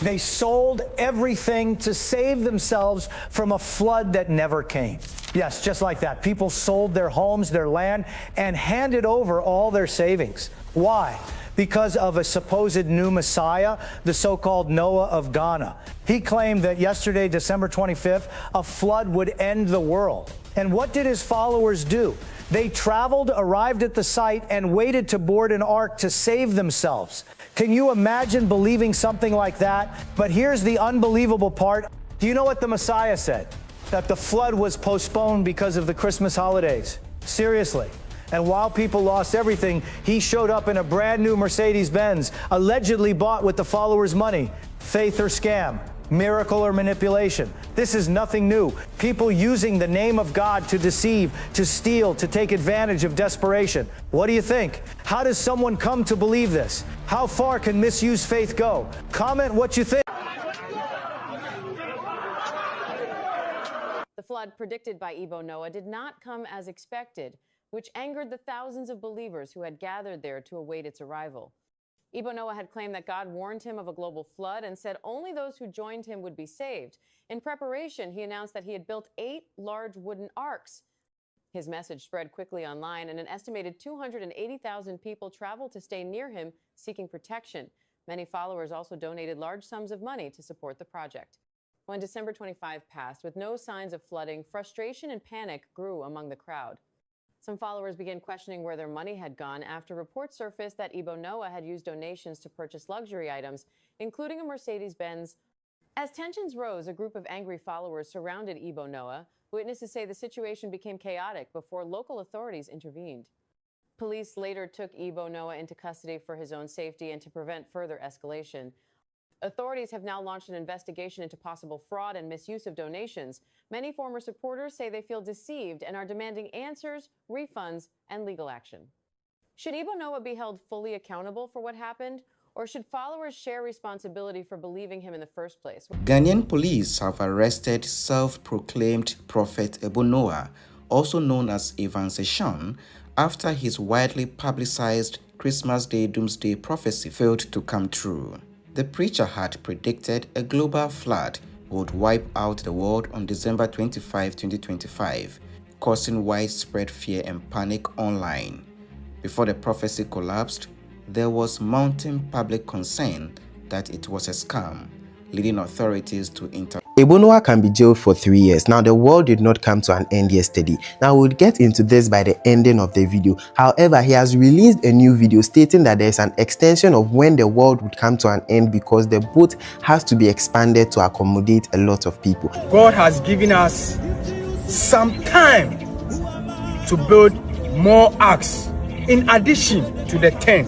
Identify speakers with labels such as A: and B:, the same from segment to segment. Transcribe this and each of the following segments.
A: They sold everything to save themselves from a flood that never came. Yes, just like that. People sold their homes, their land, and handed over all their savings. Why? Because of a supposed new Messiah, the so-called Noah of Ghana. He claimed that yesterday, December 25th, a flood would end the world. And what did his followers do? They traveled, arrived at the site, and waited to board an ark to save themselves. Can you imagine believing something like that? But here's the unbelievable part. Do you know what the Messiah said? That the flood was postponed because of the Christmas holidays. Seriously. And while people lost everything, he showed up in a brand new Mercedes-Benz, allegedly bought with the followers' money. Faith or scam? Miracle or manipulation? This is nothing new. People using the name of God to deceive, to steal, to take advantage of desperation. What do you think? How does someone come to believe this? How far can misused faith go? Comment what you think.
B: The flood predicted by Ebnoah did not come as expected, which angered the thousands of believers who had gathered there to await its arrival. Ebnoah had claimed that God warned him of a global flood and said only those who joined him would be saved. In preparation, he announced that he had built 8 large wooden arks. His message spread quickly online, and an estimated 280,000 people traveled to stay near him, seeking protection. Many followers also donated large sums of money to support the project. When December 25 passed, with no signs of flooding, frustration and panic grew among the crowd. Some followers began questioning where their money had gone after reports surfaced that Ebnoah had used donations to purchase luxury items, including a Mercedes-Benz. As tensions rose, a group of angry followers surrounded Ebnoah. Witnesses say the situation became chaotic before local authorities intervened. Police later took Ebnoah into custody for his own safety and to prevent further escalation. Authorities have now launched an investigation into possible fraud and misuse of donations. Many former supporters say they feel deceived and are demanding answers, refunds, and legal action. Should Ebnoah be held fully accountable for what happened, or should followers share responsibility for believing him in the first place?
C: Ghanaian police have arrested self-proclaimed Prophet Ebnoah, also known as Evangelist, after his widely publicized Christmas Day doomsday prophecy failed to come true. The preacher had predicted a global flood would wipe out the world on December 25, 2025, causing widespread fear and panic online. Before the prophecy collapsed, there was mounting public concern that it was a scam, leading authorities to intervene.
D: Ebnoah can be jailed for 3 years. Now, the world did not come to an end yesterday. Now, we'll get into this by the ending of the video. However, he has released a new video stating that there's an extension of when the world would come to an end because the boat has to be expanded to accommodate a lot of people.
E: God has given us some time to build more arks in addition to the 10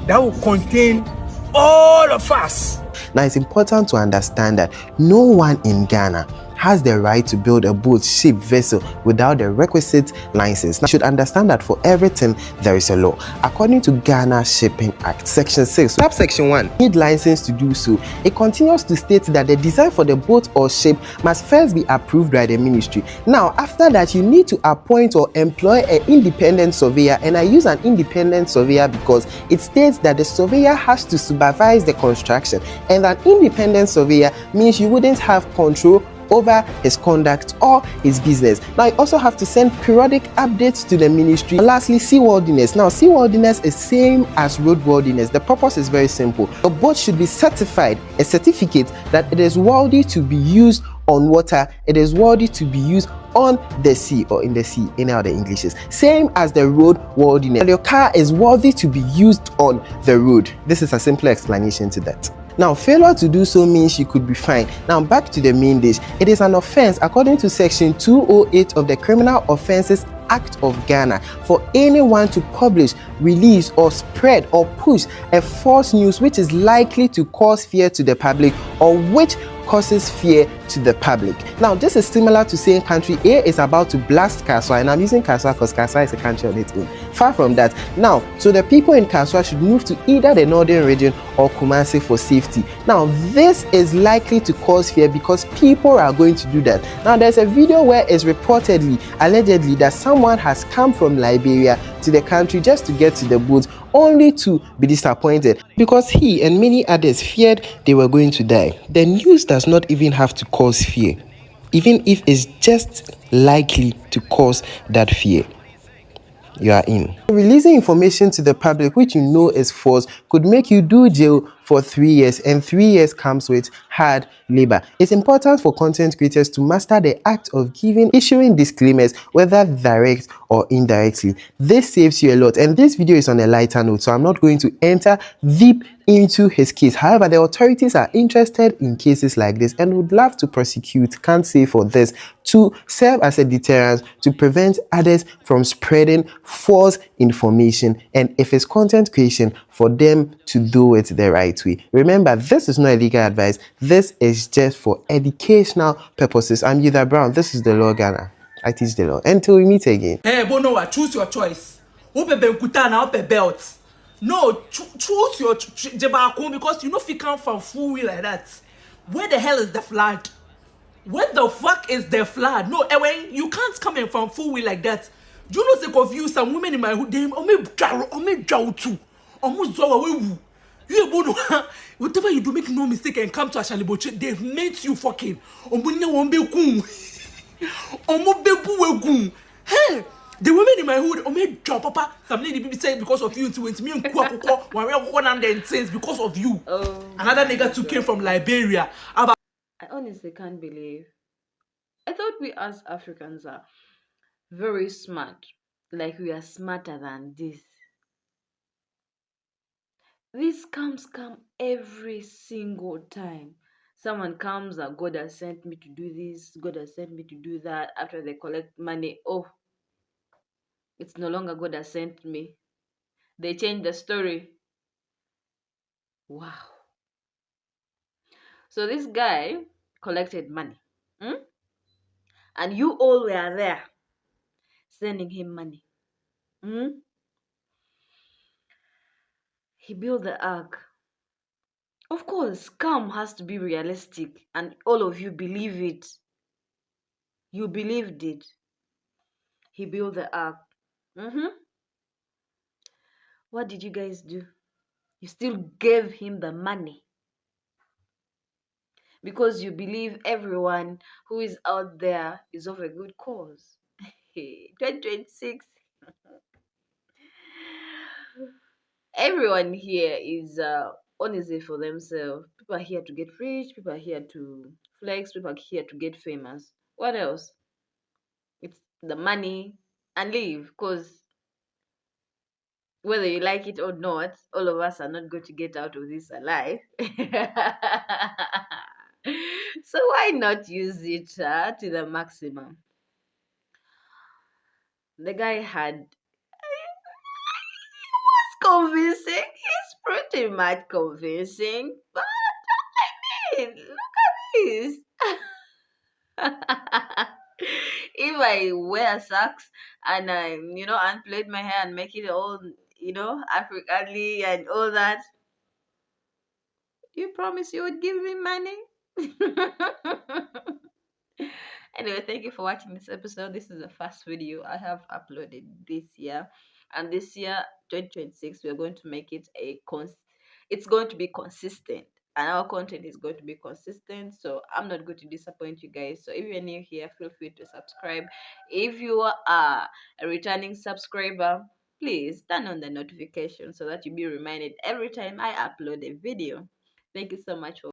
E: that will contain all of us.
D: Now, it's important to understand that no one in Ghana has the right to build a boat, ship, vessel without the requisite license. Now, you should understand that for everything, there is a law. According to Ghana Shipping Act, Section 6, subsection 1, need license to do so. It continues to state that the design for the boat or ship must first be approved by the ministry. Now, after that, you need to appoint or employ an independent surveyor, and I use an independent surveyor because it states that the surveyor has to supervise the construction, and an independent surveyor means you wouldn't have control over his conduct or his business. Now, you also have to send periodic updates to the ministry. And lastly, seaworthiness. Now, seaworthiness is same as roadworthiness. The purpose is very simple. The boat should be certified, a certificate that it is worthy to be used on water, it is worthy to be used on the sea or in the sea, any other Englishes. Same as the road worthiness. Your car is worthy to be used on the road. This is a simple explanation to that. Now, failure to do so means you could be fined. Now, back to the main dish. It is an offense according to Section 208 of the Criminal Offences Act of Ghana for anyone to publish, release, or spread or push a false news which is likely to cause fear to the public or which causes fear to the public. Now, this is similar to saying country A is about to blast Kaswa, and I'm using Kaswa because Kaswa is a country on its own. Far from that. Now, so the people in Kaswa should move to either the northern region or Kumasi for safety. Now, this is likely to cause fear because people are going to do that. Now, there's a video where it's reportedly, allegedly, that someone has come from Liberia to the country just to get to the boat, only to be disappointed because he and many others feared they were going to die. The news does not even have to cause fear, even if it's just likely to cause that fear. You are in. Releasing information to the public which you know is false could make you do jail for 3 years, and 3 years comes with hard labor. It's important for content creators to master the act of issuing disclaimers, whether direct or indirectly. This saves you a lot, and this video is on a lighter note, so I'm not going to enter deep into his case. However, the authorities are interested in cases like this and would love to prosecute, can't say for this, to serve as a deterrent to prevent others from spreading false information, and if it's content creation, for them to do it the right way. Remember, this is not legal advice. This is just for educational purposes. I'm Yuda Brown. This is the Law Ghana. I teach the law. Until we meet again.
F: Hey, Ebnoah, choose your choice. Ope benkutana, ope belt. No, choose your jebakun because you know if you come from full wheel like that. Where the hell is the flood? Where the fuck is the flood? No, when you can't come in from full wheel like that. Do you know they confuse some women in my hood? They ome too. Almost we. You Ebnoah, whatever you do, make no mistake and come to Ashaliboche. They've made you fucking. Omunya wombe kun. Hey, the women in my hood, job, papa. Some lady people say because of you, into me and because of you.
B: Oh,
F: another nigga too came from Liberia.
B: I honestly can't believe. I thought we as Africans are very smart. Like we are smarter than this. These scams come every single time. Someone comes and God has sent me to do this, God has sent me to do that. After they collect money, oh, it's no longer God has sent me. They change the story. Wow. So this guy collected money. And you all were there sending him money. He built the ark. Of course, scam has to be realistic, and all of you believe it. You believed it. He built the ark. What did you guys do? You still gave him the money because you believe everyone who is out there is of a good cause. 2026. Everyone here is honestly for themselves. People are here to get rich. People are here to flex. People are here to get famous. What else? It's the money and leave, because whether you like it or not, all of us are not going to get out of this alive. So why not use it to the maximum? The guy had convincing. He's pretty much convincing, but I mean, look at this. If I wear socks and I, unplait my hair and make it all, Africanly and all that, you promise you would give me money? Anyway, thank you for watching this episode. This is the first video I have uploaded this year, and this year 2026 we are going to make it it's going to be consistent, and our content is going to be consistent, so I'm not going to disappoint you guys. So if you're new here, feel free to subscribe. If you are a returning subscriber, please turn on the notification so that you'll be reminded every time I upload a video. Thank you so much for